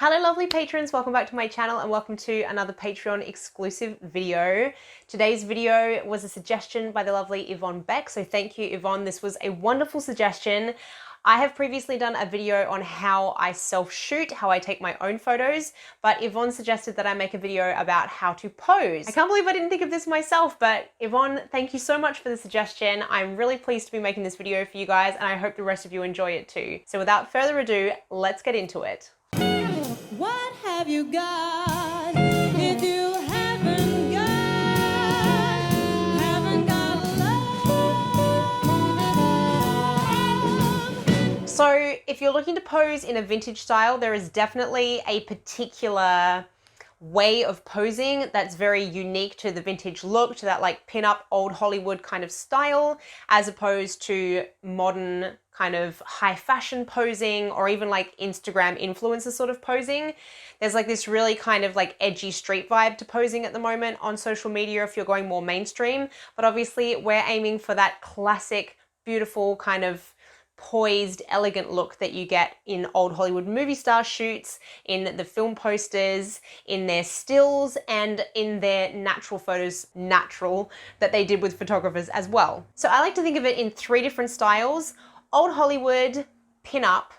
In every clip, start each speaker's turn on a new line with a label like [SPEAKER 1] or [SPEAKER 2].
[SPEAKER 1] Hello lovely patrons, welcome back to my channel and welcome to another Patreon exclusive video. Today's video was a suggestion by the lovely Yvonne Beck, so thank you Yvonne, this was a wonderful suggestion. I have previously done a video on how I self-shoot, how I take my own photos, but Yvonne suggested that I make a video about how to pose. I can't believe I didn't think of this myself, but Yvonne, thank you so much for the suggestion. I'm really pleased to be making this video for you guys and I hope the rest of you enjoy it too. So without further ado, let's get into it.
[SPEAKER 2] What have you got if you haven't got love?
[SPEAKER 1] So if you're looking to pose in a vintage style, there is definitely a particular way of posing that's very unique to the vintage look, to that like pin-up old Hollywood kind of style, as opposed to modern kind of high fashion posing or even like Instagram influencer sort of posing. There's like this really kind of like edgy street vibe to posing at the moment on social media if you're going more mainstream, but obviously we're aiming for that classic, beautiful kind of poised, elegant look that you get in old Hollywood movie star shoots, in the film posters, in their stills, and in their natural photos, that they did with photographers as well. So I like to think of it in three different styles: old Hollywood, pin-up,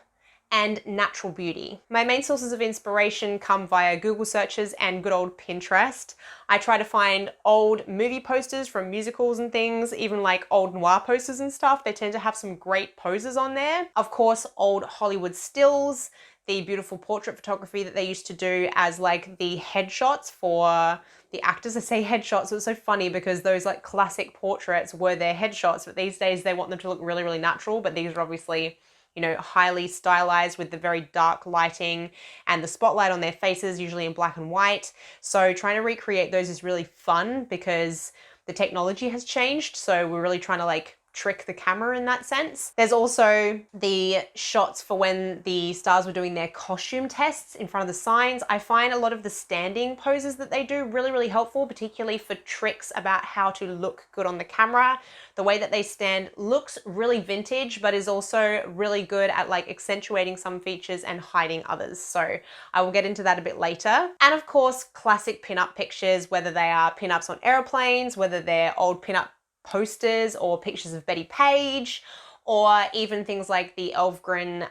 [SPEAKER 1] and natural beauty. My main sources of inspiration come via Google searches and good old Pinterest. I try to find old movie posters from musicals and things, even like old noir posters and stuff. They tend to have some great poses on there. Of course, old Hollywood stills, the beautiful portrait photography that they used to do as like the headshots for the actors. I say headshots, it was so funny because those like classic portraits were their headshots, but these days they want them to look really, really natural, but these are obviously, you know, highly stylized with the very dark lighting and the spotlight on their faces, usually in black and white. So trying to recreate those is really fun because the technology has changed. So we're really trying to like trick the camera in that sense. There's also the shots for when the stars were doing their costume tests in front of the signs. I find a lot of the standing poses that they do really, really helpful, particularly for tricks about how to look good on the camera. The way that they stand looks really vintage, but is also really good at like accentuating some features and hiding others. So I will get into that a bit later. And of course, classic pin-up pictures, whether they are pin-ups on airplanes, whether they're old pin-up posters or pictures of Betty Page, or even things like the Elfgren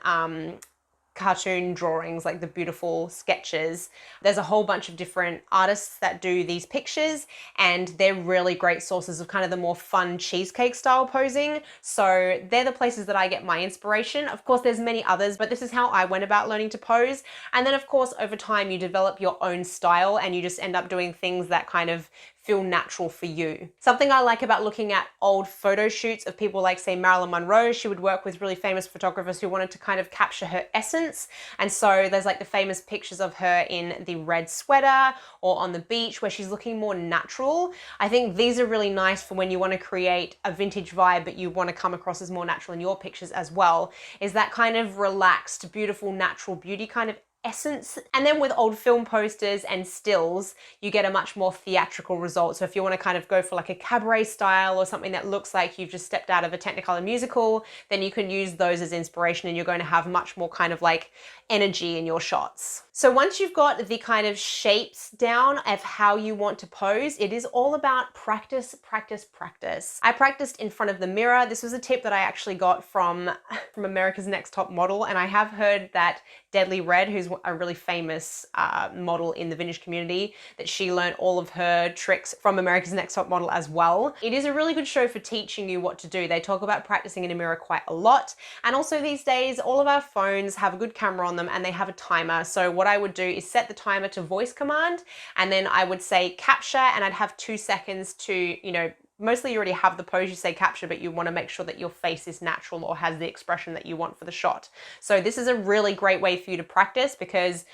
[SPEAKER 1] cartoon drawings, like the beautiful sketches. There's a whole bunch of different artists that do these pictures and they're really great sources of kind of the more fun cheesecake style posing. So they're the places that I get my inspiration. Of course, there's many others, but this is how I went about learning to pose. And then of course, over time you develop your own style and you just end up doing things that kind of feel natural for you. Something I like about looking at old photo shoots of people like, say, Marilyn Monroe, she would work with really famous photographers who wanted to kind of capture her essence. And so there's like the famous pictures of her in the red sweater or on the beach where she's looking more natural. I think these are really nice for when you want to create a vintage vibe, but you want to come across as more natural in your pictures as well, is that kind of relaxed, beautiful, natural beauty kind of essence. And then with old film posters and stills, you get a much more theatrical result. So if you want to kind of go for like a cabaret style or something that looks like you've just stepped out of a Technicolor musical, then you can use those as inspiration and you're going to have much more kind of like energy in your shots. So once you've got the kind of shapes down of how you want to pose, it is all about practice, practice, practice. I practiced in front of the mirror. This was a tip that I actually got from America's Next Top Model, and I have heard that Deadly Red, who's a really famous model in the vintage community, that she learned all of her tricks from America's Next Top Model as well. It is a really good show for teaching you what to do. They talk about practicing in a mirror quite a lot. And also these days, all of our phones have a good camera on them and they have a timer. So what I would do is set the timer to voice command, and then I would say capture, and I'd have 2 seconds to, you know, mostly you already have the pose, you say capture, but you want to make sure that your face is natural or has the expression that you want for the shot. So this is a really great way for you to practice because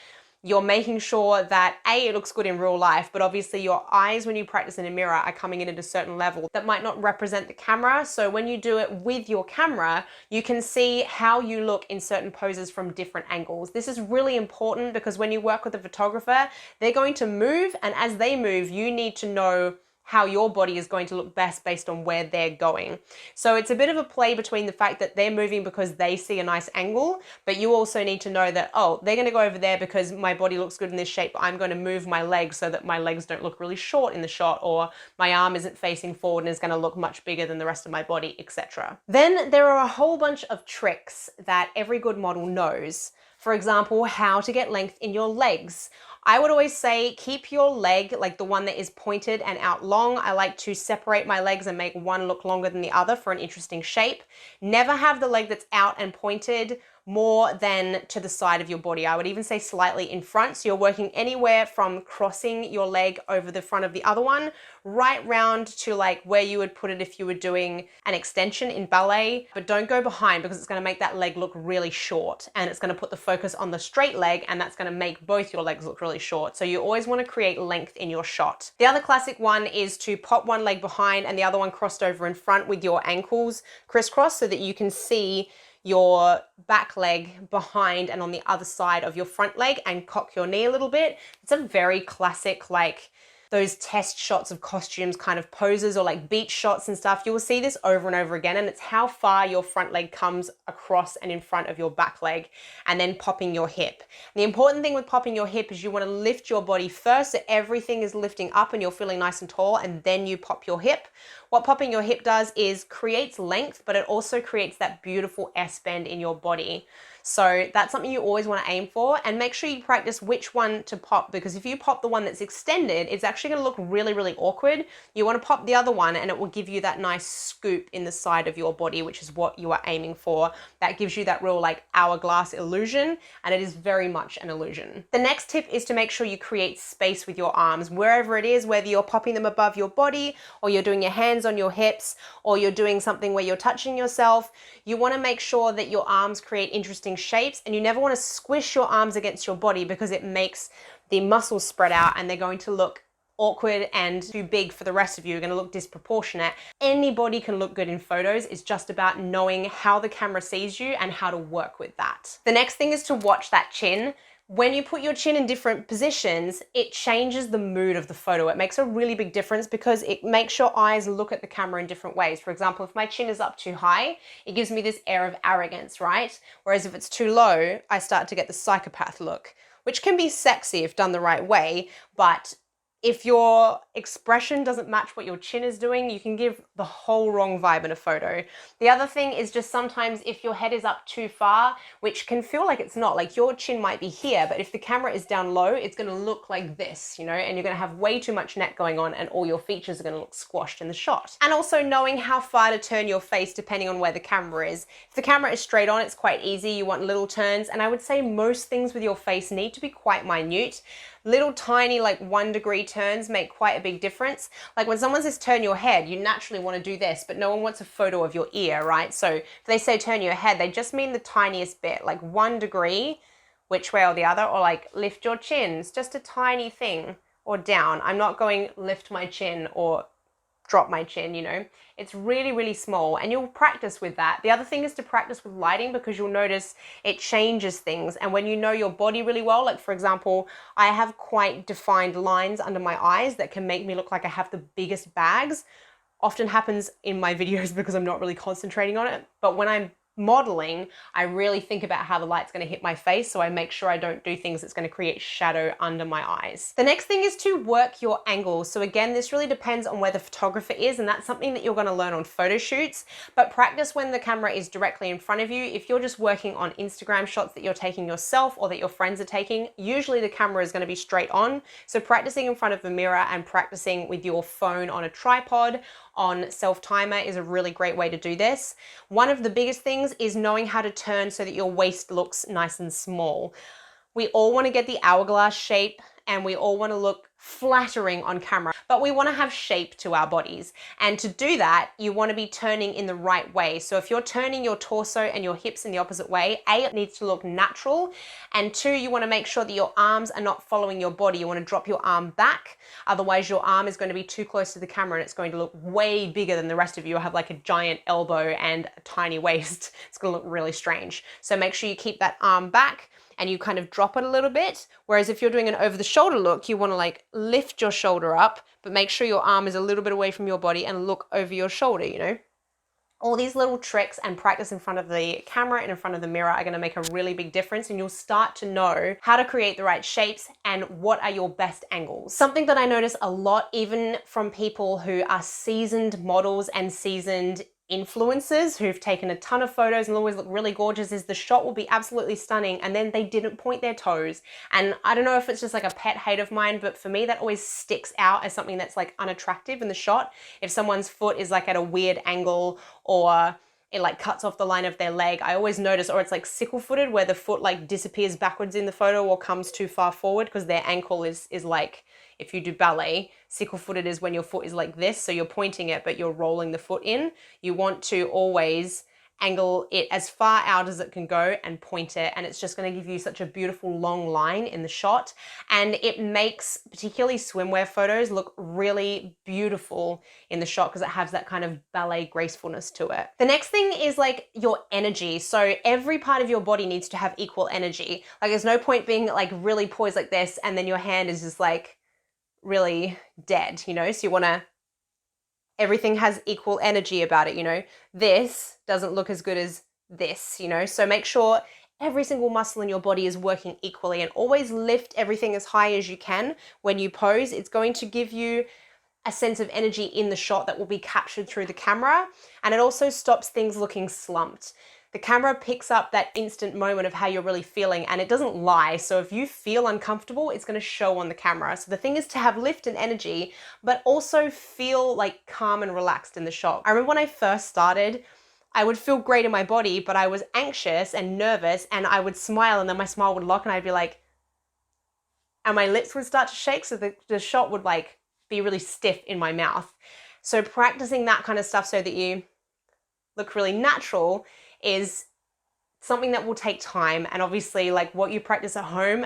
[SPEAKER 1] you're making sure that A, it looks good in real life, but obviously your eyes when you practice in a mirror are coming in at a certain level that might not represent the camera. So when you do it with your camera, you can see how you look in certain poses from different angles. This is really important because when you work with a photographer, they're going to move, and as they move, you need to know how your body is going to look best based on where they're going. So it's a bit of a play between the fact that they're moving because they see a nice angle, but you also need to know that, oh, they're going to go over there because my body looks good in this shape, but I'm going to move my legs so that my legs don't look really short in the shot, or my arm isn't facing forward and is going to look much bigger than the rest of my body, etc. Then there are a whole bunch of tricks that every good model knows. For example, how to get length in your legs. I would always say keep your leg, like the one that is pointed and out long. I like to separate my legs and make one look longer than the other for an interesting shape. Never have the leg that's out and pointed more than to the side of your body. I would even say slightly in front. So you're working anywhere from crossing your leg over the front of the other one, right round to like where you would put it if you were doing an extension in ballet. But don't go behind, because it's going to make that leg look really short, and it's going to put the focus on the straight leg, and that's going to make both your legs look really short. So you always want to create length in your shot. The other classic one is to pop one leg behind and the other one crossed over in front with your ankles crisscross, so that you can see your back leg behind and on the other side of your front leg, and cock your knee a little bit. It's a very classic, like those test shots of costumes kind of poses, or like beach shots and stuff. You will see this over and over again, and it's how far your front leg comes across and in front of your back leg, and then popping your hip. The important thing with popping your hip is you want to lift your body first, so everything is lifting up and you're feeling nice and tall, and then you pop your hip. What popping your hip does is creates length, but it also creates that beautiful S-bend in your body. So that's something you always want to aim for, and make sure you practice which one to pop, because if you pop the one that's extended, it's actually going to look really, really awkward. You want to pop the other one and it will give you that nice scoop in the side of your body, which is what you are aiming for. That gives you that real like hourglass illusion, and it is very much an illusion. The next tip is to make sure you create space with your arms, wherever it is, whether you're popping them above your body, or you're doing your hands on your hips, or you're doing something where you're touching yourself. You want to make sure that your arms create interesting shapes, and you never want to squish your arms against your body, because it makes the muscles spread out and they're going to look awkward and too big for the rest of you. You're going to look disproportionate. Anybody can look good in photos. It's just about knowing how the camera sees you and how to work with that. The next thing is to watch that chin. When you put your chin in different positions, it changes the mood of the photo. It makes a really big difference, because it makes your eyes look at the camera in different ways. For example, if my chin is up too high, it gives me this air of arrogance, right? Whereas if it's too low, I start to get the psychopath look, which can be sexy if done the right way, but if your expression doesn't match what your chin is doing, you can give the whole wrong vibe in a photo. The other thing is just sometimes if your head is up too far, which can feel like it's not, like your chin might be here, but if the camera is down low, it's gonna look like this, you know, and you're gonna have way too much neck going on, and all your features are gonna look squashed in the shot. And also knowing how far to turn your face depending on where the camera is. If the camera is straight on, it's quite easy. You want little turns, and I would say most things with your face need to be quite minute. Little tiny like 1 degree turns make quite a big difference. Like when someone says turn your head, you naturally want to do this, but no one wants a photo of your ear, right? So if they say turn your head, they just mean the tiniest bit, like 1 degree, which way or the other, or like lift your chin. It's just a tiny thing, or down. I'm not going lift my chin or drop my chin, you know. It's really, really small, and you'll practice with that. The other thing is to practice with lighting, because you'll notice it changes things. And when you know your body really well, like for example, I have quite defined lines under my eyes that can make me look like I have the biggest bags. Often happens in my videos because I'm not really concentrating on it. But when I'm modeling, I really think about how the light's going to hit my face, so I make sure I don't do things that's going to create shadow under my eyes. The next thing is to work your angles. So again, this really depends on where the photographer is, and that's something that you're going to learn on photo shoots, but practice when the camera is directly in front of you. If you're just working on Instagram shots that you're taking yourself or that your friends are taking, usually the camera is going to be straight on. So practicing in front of the mirror and practicing with your phone on a tripod on self-timer is a really great way to do this. One of the biggest things is knowing how to turn so that your waist looks nice and small. We all want to get the hourglass shape, and we all want to look flattering on camera, but we want to have shape to our bodies. And to do that, you want to be turning in the right way. So if you're turning your torso and your hips in the opposite way, A, it needs to look natural, and 2, you want to make sure that your arms are not following your body. You want to drop your arm back, otherwise your arm is going to be too close to the camera and it's going to look way bigger than the rest of you. You'll have like a giant elbow and a tiny waist. It's going to look really strange. So make sure you keep that arm back. and you kind of drop it a little bit. Whereas if you're doing an over the shoulder look, you want to like lift your shoulder up, but make sure your arm is a little bit away from your body and look over your shoulder, you know? All these little tricks and practice in front of the camera and in front of the mirror are going to make a really big difference, and you'll start to know how to create the right shapes and what are your best angles. Something that I notice a lot, even from people who are seasoned models and seasoned influencers who've taken a ton of photos and always look really gorgeous, is the shot will be absolutely stunning and then they didn't point their toes. And I don't know if it's just like a pet hate of mine, but for me that always sticks out as something that's like unattractive in the shot. If someone's foot is like at a weird angle or it like cuts off the line of their leg, I always notice, or it's like sickle footed where the foot like disappears backwards in the photo or comes too far forward because their ankle is like, if you do ballet, sickle footed is when your foot is like this, so you're pointing it but you're rolling the foot in. You want to always angle it as far out as it can go and point it, and it's just going to give you such a beautiful long line in the shot, and it makes particularly swimwear photos look really beautiful in the shot because it has that kind of ballet gracefulness to it. The next thing is like your energy. So every part of your body needs to have equal energy. Like there's no point being like really poised like this and then your hand is just like really dead, you know? So you want to, everything has equal energy about it, you know? This doesn't look as good as this, you know? So make sure every single muscle in your body is working equally, and always lift everything as high as you can when you pose. It's going to give you a sense of energy in the shot that will be captured through the camera, and it also stops things looking slumped. The camera picks up that instant moment of how you're really feeling, and it doesn't lie. So if you feel uncomfortable, it's going to show on the camera. So the thing is to have lift and energy, but also feel like calm and relaxed in the shot. I remember when I first started, I would feel great in my body, but I was anxious and nervous, and I would smile and then my smile would lock and I'd be like, and my lips would start to shake. So the shot would like be really stiff in my mouth. So practicing that kind of stuff so that you look really natural is something that will take time, and obviously like what you practice at home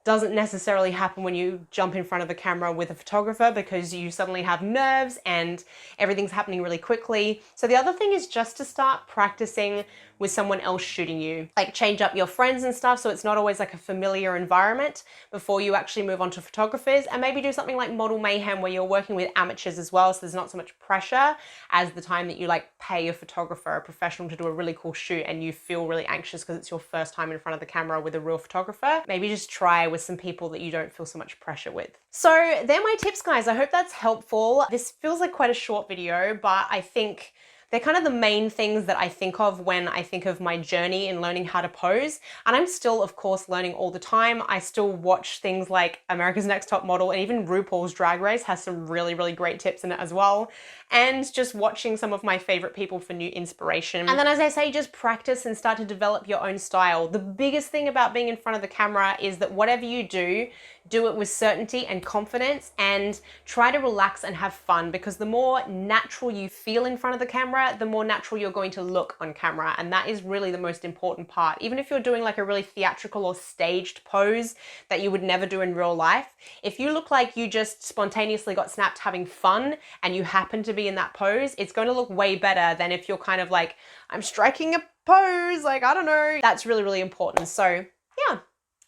[SPEAKER 1] doesn't necessarily happen when you jump in front of the camera with a photographer, because you suddenly have nerves and everything's happening really quickly. So the other thing is just to start practicing with someone else shooting you. Like change up your friends and stuff so it's not always like a familiar environment before you actually move on to photographers, and maybe do something like Model Mayhem where you're working with amateurs as well, so there's not so much pressure as the time that you like pay a photographer, a professional, to do a really cool shoot and you feel really anxious because it's your first time in front of the camera with a real photographer. Maybe just try with some people that you don't feel so much pressure with. So they're my tips, guys. I hope that's helpful. This feels like quite a short video, but I think they're kind of the main things that I think of when I think of my journey in learning how to pose. And I'm still, of course, learning all the time. I still watch things like America's Next Top Model, and even RuPaul's Drag Race has some really, really great tips in it as well. And just watching some of my favorite people for new inspiration. And then, as I say, just practice and start to develop your own style. The biggest thing about being in front of the camera is that whatever you do it with certainty and confidence, and try to relax and have fun, because the more natural you feel in front of the camera, the more natural you're going to look on camera. And that is really the most important part. Even if you're doing like a really theatrical or staged pose that you would never do in real life, if you look like you just spontaneously got snapped having fun and you happen to be in that pose, it's going to look way better than if you're kind of like, I'm striking a pose, like, I don't know. That's really, really important. So yeah.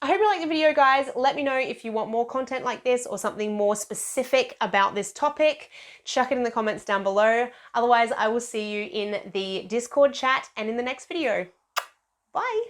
[SPEAKER 1] I hope you liked the video, guys. Let me know if you want more content like this or something more specific about this topic. Chuck it in the comments down below. Otherwise, I will see you in the Discord chat and in the next video. Bye.